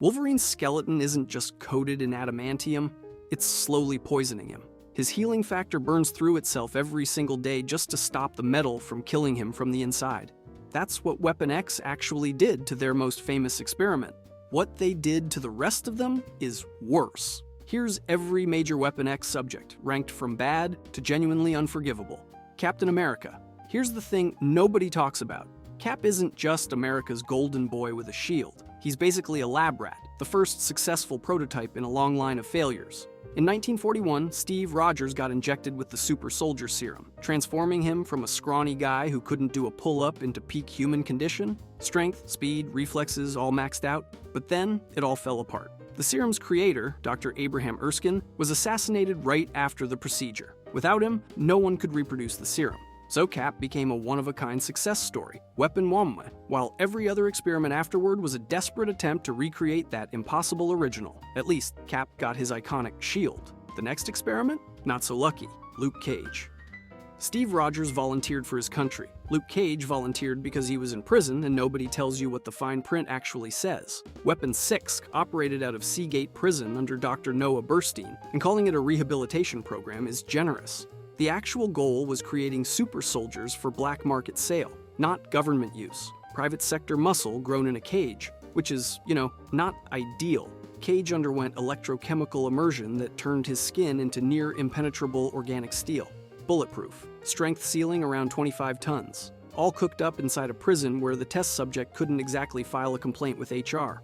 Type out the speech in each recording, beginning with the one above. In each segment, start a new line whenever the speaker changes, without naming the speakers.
Wolverine's skeleton isn't just coated in adamantium, it's slowly poisoning him. His healing factor burns through itself every single day just to stop the metal from killing him from the inside. That's what Weapon X actually did to their most famous experiment. What they did to the rest of them is worse. Here's every major Weapon X subject, ranked from bad to genuinely unforgivable. Captain America. Here's the thing nobody talks about. Cap isn't just America's golden boy with a shield. He's basically a lab rat, the first successful prototype in a long line of failures. In 1941, Steve Rogers got injected with the super soldier serum, transforming him from a scrawny guy who couldn't do a pull-up into peak human condition. Strength, speed, reflexes all maxed out, but then it all fell apart. The serum's creator, Dr. Abraham Erskine, was assassinated right after the procedure. Without him, no one could reproduce the serum. So Cap became a one-of-a-kind success story, Weapon Wamwe, while every other experiment afterward was a desperate attempt to recreate that impossible original. At least, Cap got his iconic shield. The next experiment? Not so lucky, Luke Cage. Steve Rogers volunteered for his country. Luke Cage volunteered because he was in prison and nobody tells you what the fine print actually says. Weapon 6 operated out of Seagate Prison under Dr. Noah Burstein, and calling it a rehabilitation program is generous. The actual goal was creating super soldiers for black market sale, not government use. Private sector muscle grown in a cage, which is, not ideal. Cage underwent electrochemical immersion that turned his skin into near impenetrable organic steel. Bulletproof, strength ceiling around 25 tons. All cooked up inside a prison where the test subject couldn't exactly file a complaint with HR.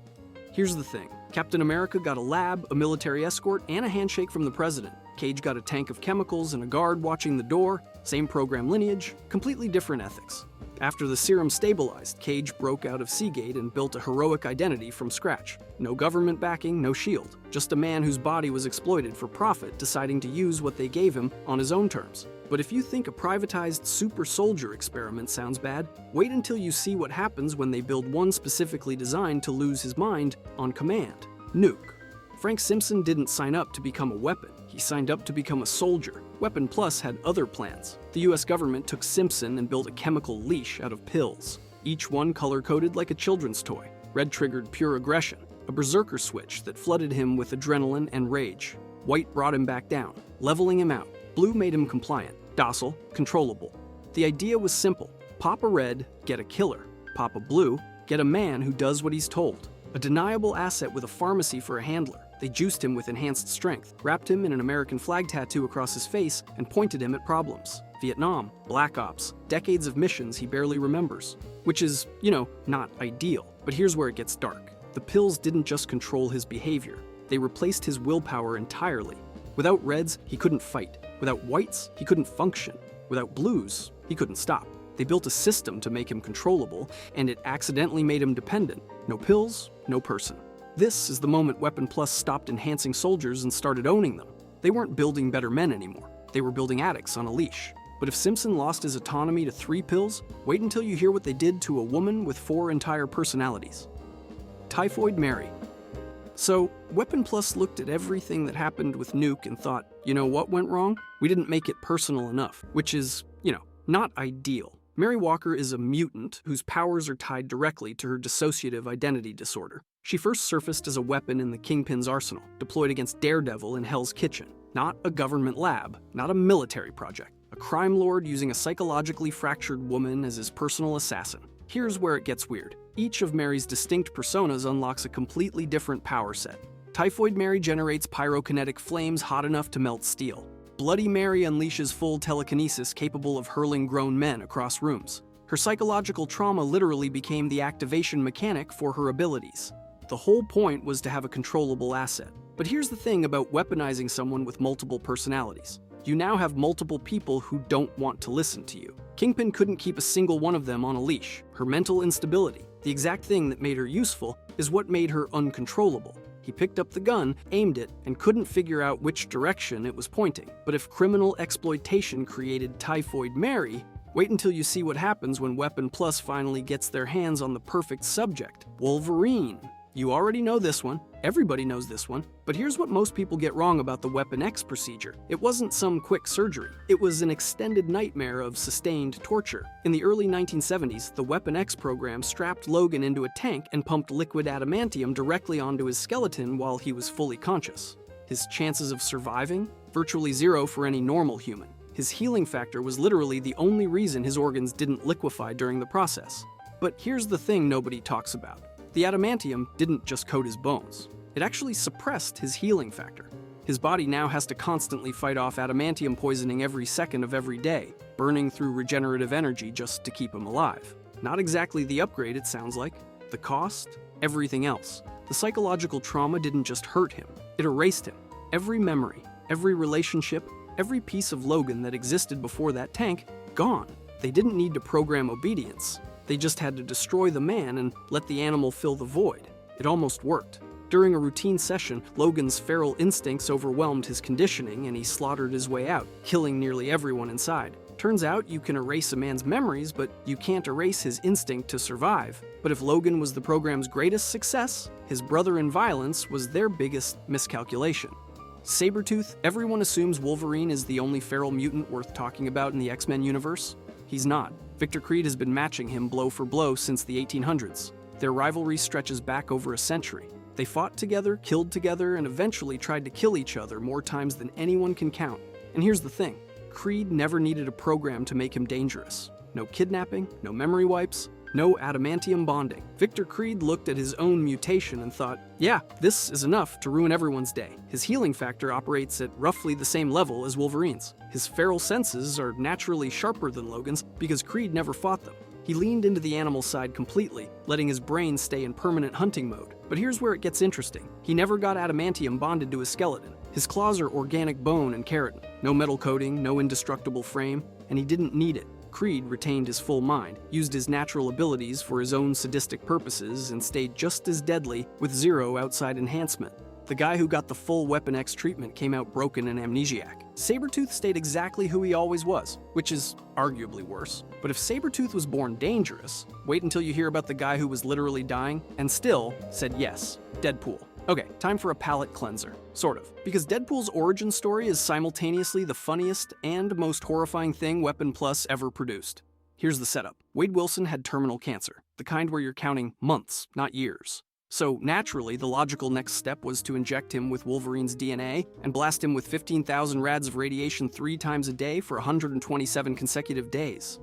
Here's the thing. Captain America got a lab, a military escort, and a handshake from the president. Cage got a tank of chemicals and a guard watching the door. Same program lineage, completely different ethics. After the serum stabilized, Cage broke out of Seagate and built a heroic identity from scratch. No government backing, no shield. Just a man whose body was exploited for profit deciding to use what they gave him on his own terms. But if you think a privatized super soldier experiment sounds bad, wait until you see what happens when they build one specifically designed to lose his mind on command. Nuke. Frank Simpson didn't sign up to become a weapon. He signed up to become a soldier. Weapon Plus had other plans. The US government took Simpson and built a chemical leash out of pills, each one color-coded like a children's toy. Red triggered pure aggression, a berserker switch that flooded him with adrenaline and rage. White brought him back down, leveling him out. Blue made him compliant, docile, controllable. The idea was simple. Pop a red, get a killer. Pop a blue, get a man who does what he's told. A deniable asset with a pharmacy for a handler. They juiced him with enhanced strength, wrapped him in an American flag tattoo across his face, and pointed him at problems. Vietnam, Black Ops, decades of missions he barely remembers. Which is, not ideal. But here's where it gets dark. The pills didn't just control his behavior. They replaced his willpower entirely. Without reds, he couldn't fight. Without whites, he couldn't function. Without blues, he couldn't stop. They built a system to make him controllable, and it accidentally made him dependent. No pills, no person. This is the moment Weapon Plus stopped enhancing soldiers and started owning them. They weren't building better men anymore. They were building addicts on a leash. But if Simpson lost his autonomy to 3 pills, wait until you hear what they did to a woman with 4 entire personalities. Typhoid Mary. So, Weapon Plus looked at everything that happened with Nuke and thought, what went wrong? We didn't make it personal enough, which is, not ideal. Mary Walker is a mutant whose powers are tied directly to her dissociative identity disorder. She first surfaced as a weapon in the Kingpin's arsenal, deployed against Daredevil in Hell's Kitchen. Not a government lab, not a military project. A crime lord using a psychologically fractured woman as his personal assassin. Here's where it gets weird. Each of Mary's distinct personas unlocks a completely different power set. Typhoid Mary generates pyrokinetic flames hot enough to melt steel. Bloody Mary unleashes full telekinesis capable of hurling grown men across rooms. Her psychological trauma literally became the activation mechanic for her abilities. The whole point was to have a controllable asset. But here's the thing about weaponizing someone with multiple personalities. You now have multiple people who don't want to listen to you. Kingpin couldn't keep a single one of them on a leash. Her mental instability, the exact thing that made her useful, is what made her uncontrollable. He picked up the gun, aimed it, and couldn't figure out which direction it was pointing. But if criminal exploitation created Typhoid Mary, wait until you see what happens when Weapon Plus finally gets their hands on the perfect subject, Wolverine. You already know this one. Everybody knows this one, but here's what most people get wrong about the Weapon X procedure. It wasn't some quick surgery. It was an extended nightmare of sustained torture. In the early 1970s, the Weapon X program strapped Logan into a tank and pumped liquid adamantium directly onto his skeleton while he was fully conscious. His chances of surviving? Virtually zero for any normal human. His healing factor was literally the only reason his organs didn't liquefy during the process. But here's the thing nobody talks about. The adamantium didn't just coat his bones. It actually suppressed his healing factor. His body now has to constantly fight off adamantium poisoning every second of every day, burning through regenerative energy just to keep him alive. Not exactly the upgrade it sounds like. The cost? Everything else. The psychological trauma didn't just hurt him, it erased him. Every memory, every relationship, every piece of Logan that existed before that tank, gone. They didn't need to program obedience. They just had to destroy the man and let the animal fill the void. It almost worked. During a routine session, Logan's feral instincts overwhelmed his conditioning and he slaughtered his way out, killing nearly everyone inside. Turns out you can erase a man's memories, but you can't erase his instinct to survive. But if Logan was the program's greatest success, his brother in violence was their biggest miscalculation. Sabretooth, everyone assumes Wolverine is the only feral mutant worth talking about in the X-Men universe. He's not. Victor Creed has been matching him blow for blow since the 1800s. Their rivalry stretches back over a century. They fought together, killed together, and eventually tried to kill each other more times than anyone can count. And here's the thing. Creed never needed a program to make him dangerous. No kidnapping, no memory wipes, no adamantium bonding. Victor Creed looked at his own mutation and thought, yeah, this is enough to ruin everyone's day. His healing factor operates at roughly the same level as Wolverine's. His feral senses are naturally sharper than Logan's because Creed never fought them. He leaned into the animal side completely, letting his brain stay in permanent hunting mode. But here's where it gets interesting. He never got adamantium bonded to his skeleton. His claws are organic bone and keratin. No metal coating, no indestructible frame, and he didn't need it. Creed retained his full mind, used his natural abilities for his own sadistic purposes, and stayed just as deadly with zero outside enhancement. The guy who got the full Weapon X treatment came out broken and amnesiac. Sabretooth stayed exactly who he always was, which is arguably worse. But if Sabretooth was born dangerous, wait until you hear about the guy who was literally dying and still said yes, Deadpool. Okay, time for a palate cleanser. Sort of. Because Deadpool's origin story is simultaneously the funniest and most horrifying thing Weapon Plus ever produced. Here's the setup. Wade Wilson had terminal cancer, the kind where you're counting months, not years. So naturally, the logical next step was to inject him with Wolverine's DNA and blast him with 15,000 rads of radiation 3 times a day for 127 consecutive days.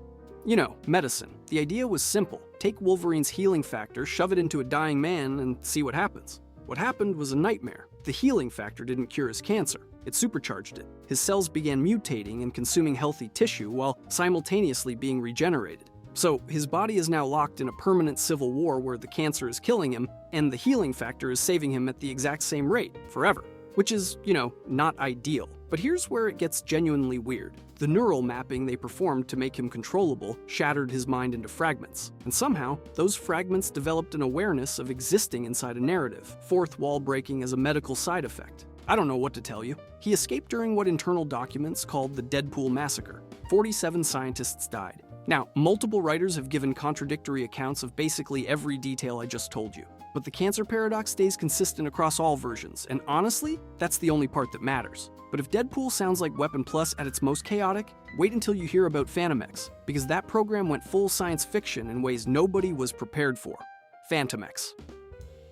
You know, medicine. The idea was simple. Take Wolverine's healing factor, shove it into a dying man, and see what happens. What happened was a nightmare. The healing factor didn't cure his cancer. It supercharged it. His cells began mutating and consuming healthy tissue while simultaneously being regenerated. So his body is now locked in a permanent civil war where the cancer is killing him and the healing factor is saving him at the exact same rate, forever. Which is, not ideal. But here's where it gets genuinely weird. The neural mapping they performed to make him controllable shattered his mind into fragments. And somehow, those fragments developed an awareness of existing inside a narrative, fourth wall breaking as a medical side effect. I don't know what to tell you. He escaped during what internal documents called the Deadpool Massacre. 47 scientists died. Now, multiple writers have given contradictory accounts of basically every detail I just told you. But the cancer paradox stays consistent across all versions, and honestly, that's the only part that matters. But if Deadpool sounds like Weapon Plus at its most chaotic, wait until you hear about Fantomex, because that program went full science fiction in ways nobody was prepared for. Fantomex.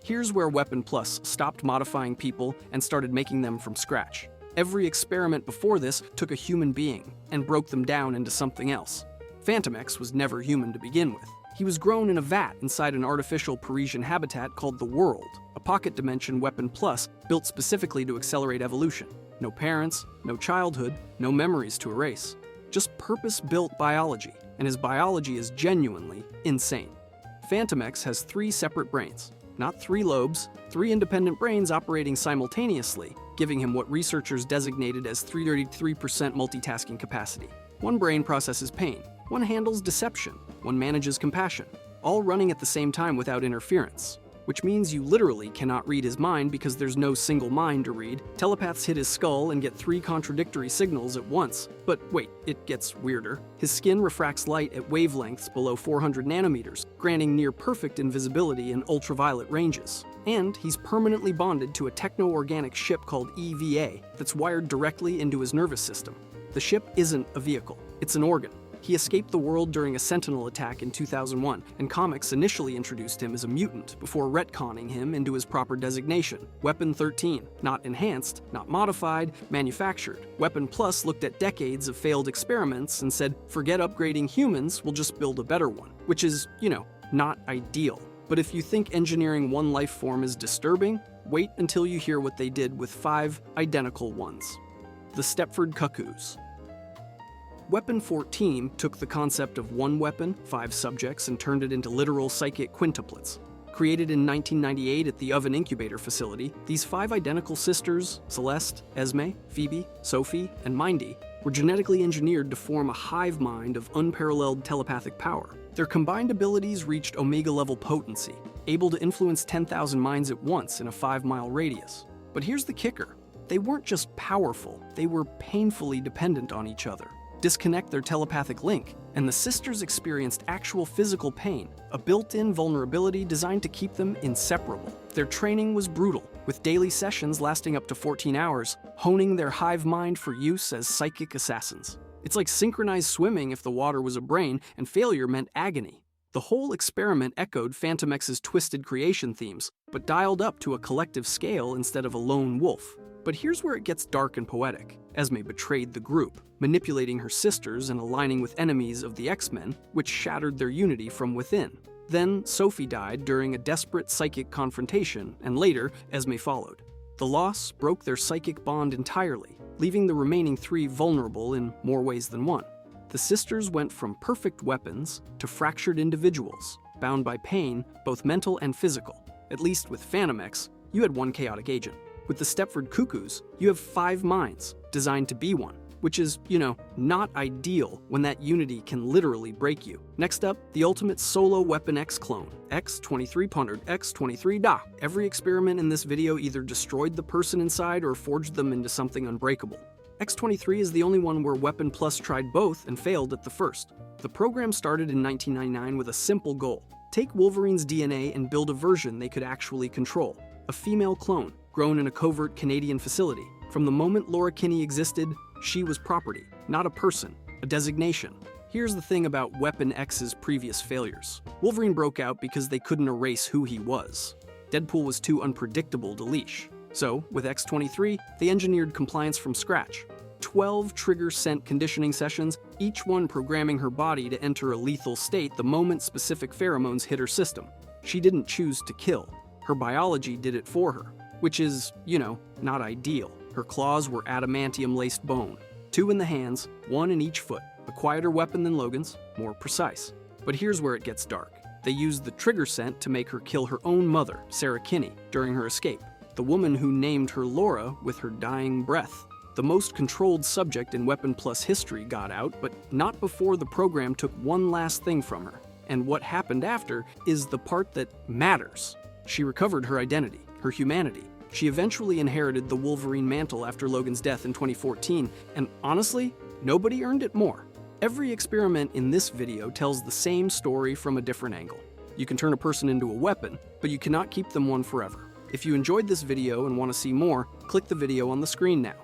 Here's where Weapon Plus stopped modifying people and started making them from scratch. Every experiment before this took a human being and broke them down into something else. Fantomex was never human to begin with. He was grown in a vat inside an artificial Parisian habitat called the World, a pocket dimension Weapon Plus built specifically to accelerate evolution. No parents, no childhood, no memories to erase. Just purpose-built biology, and his biology is genuinely insane. Fantomex has 3 separate brains. Not 3 lobes, 3 independent brains operating simultaneously, giving him what researchers designated as 333% multitasking capacity. One brain processes pain, one handles deception, one manages compassion, all running at the same time without interference. Which means you literally cannot read his mind because there's no single mind to read. Telepaths hit his skull and get 3 contradictory signals at once. But wait, it gets weirder. His skin refracts light at wavelengths below 400 nanometers, granting near perfect invisibility in ultraviolet ranges. And he's permanently bonded to a techno-organic ship called EVA that's wired directly into his nervous system. The ship isn't a vehicle, it's an organ. He escaped the world during a Sentinel attack in 2001, and comics initially introduced him as a mutant before retconning him into his proper designation, Weapon 13. Not enhanced, not modified, manufactured. Weapon Plus looked at decades of failed experiments and said, forget upgrading humans, we'll just build a better one. Which is, not ideal. But if you think engineering one life form is disturbing, wait until you hear what they did with 5 identical ones. The Stepford Cuckoos. Weapon 14 took the concept of one weapon, 5 subjects, and turned it into literal psychic quintuplets. Created in 1998 at the Oven Incubator facility, these 5 identical sisters, Celeste, Esme, Phoebe, Sophie, and Mindy, were genetically engineered to form a hive mind of unparalleled telepathic power. Their combined abilities reached Omega-level potency, able to influence 10,000 minds at once in a 5-mile radius. But here's the kicker. They weren't just powerful, they were painfully dependent on each other. Disconnect their telepathic link, and the sisters experienced actual physical pain, a built-in vulnerability designed to keep them inseparable. Their training was brutal, with daily sessions lasting up to 14 hours, honing their hive mind for use as psychic assassins. It's like synchronized swimming if the water was a brain, and failure meant agony. The whole experiment echoed Phantom X's twisted creation themes, but dialed up to a collective scale instead of a lone wolf. But here's where it gets dark and poetic. Esme betrayed the group, manipulating her sisters and aligning with enemies of the X-Men, which shattered their unity from within. Then, Sophie died during a desperate psychic confrontation, and later, Esme followed. The loss broke their psychic bond entirely, leaving the remaining 3 vulnerable in more ways than one. The sisters went from perfect weapons to fractured individuals, bound by pain, both mental and physical. At least with Phantom X, you had one chaotic agent. With the Stepford Cuckoos, you have 5 minds, designed to be one, which is, not ideal when that unity can literally break you. Next up, the ultimate solo Weapon X clone, X-2300, X-23 Da. Every experiment in this video either destroyed the person inside or forged them into something unbreakable. X-23 is the only one where Weapon Plus tried both and failed at the first. The program started in 1999 with a simple goal. Take Wolverine's DNA and build a version they could actually control. A female clone, grown in a covert Canadian facility. From the moment Laura Kinney existed, she was property, not a person, a designation. Here's the thing about Weapon X's previous failures. Wolverine broke out because they couldn't erase who he was. Deadpool was too unpredictable to leash. So, with X-23, they engineered compliance from scratch. 12 trigger-sent conditioning sessions, each one programming her body to enter a lethal state the moment specific pheromones hit her system. She didn't choose to kill. Her biology did it for her. Which is, not ideal. Her claws were adamantium-laced bone. 2 in the hands, 1 in each foot. A quieter weapon than Logan's, more precise. But here's where it gets dark. They used the trigger scent to make her kill her own mother, Sarah Kinney, during her escape. The woman who named her Laura with her dying breath. The most controlled subject in Weapon Plus history got out, but not before the program took one last thing from her. And what happened after is the part that matters. She recovered her identity, her humanity. She eventually inherited the Wolverine mantle after Logan's death in 2014, and honestly, nobody earned it more. Every experiment in this video tells the same story from a different angle. You can turn a person into a weapon, but you cannot keep them one forever. If you enjoyed this video and want to see more, click the video on the screen now.